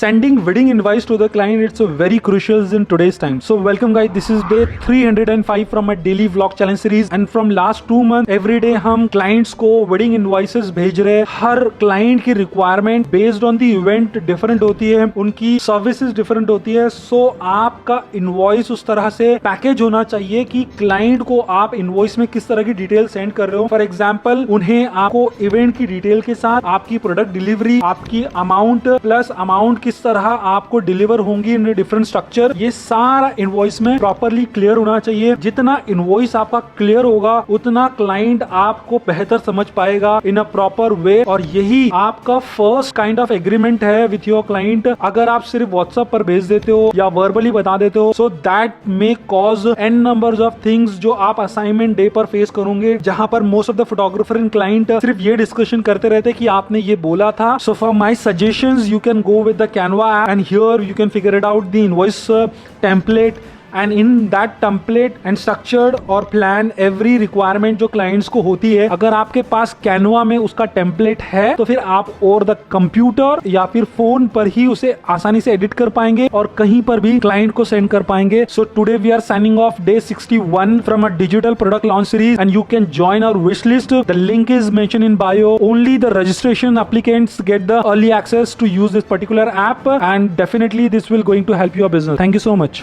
Sending wedding invites to the client, it's a very crucial in today's time. So welcome guys, this is day 305 from my daily vlog challenge series and from last 2 months every day हम clients को wedding invoices भेज रहे हैं. हर client की requirement based on the event different होती है, उनकी services different होती है. So आपका invoice उस तरह से package होना चाहिए कि client को आप invoice में किस तरह की detail send कर रहे हो. For example, उन्हें आपको event की detail के साथ आपकी product delivery, आपकी amount plus amount किस तरह आपको डिलीवर होंगी इन डिफरेंट स्ट्रक्चर, ये सारा इनवॉइस में प्रॉपरली क्लियर होना चाहिए. जितना इनवॉइस आपका क्लियर होगा उतना क्लाइंट आपको बेहतर समझ पाएगा इन अ प्रॉपर वे. और यही आपका फर्स्ट काइंड ऑफ एग्रीमेंट है विथ योर क्लाइंट. अगर आप सिर्फ व्हाट्सएप पर भेज देते हो या वर्बली बता देते हो, so that may cause an numbers of things जो आप असाइनमेंट डे पर फेस करोगे, जहां पर most of the photographer and client सिर्फ ये डिस्कशन करते रहते कि आपने ये बोला था. So for my suggestions you can go with the Canva app and here you can figure it out the invoice template, and in that template and structured or plan every requirement जो clients को होती है. अगर आपके पास Canva में उसका template है तो फिर आप और द कंप्यूटर या फिर फोन पर ही उसे आसानी से एडिट कर पाएंगे और कहीं पर भी क्लाइंट को सेंड कर पाएंगे. So today we are signing off day 61 from a digital product launch series and you can join our wish list. The link is mention in bio. Only the registration applicants get the early access to use this particular app and definitely this will going to help your business. Thank you so much.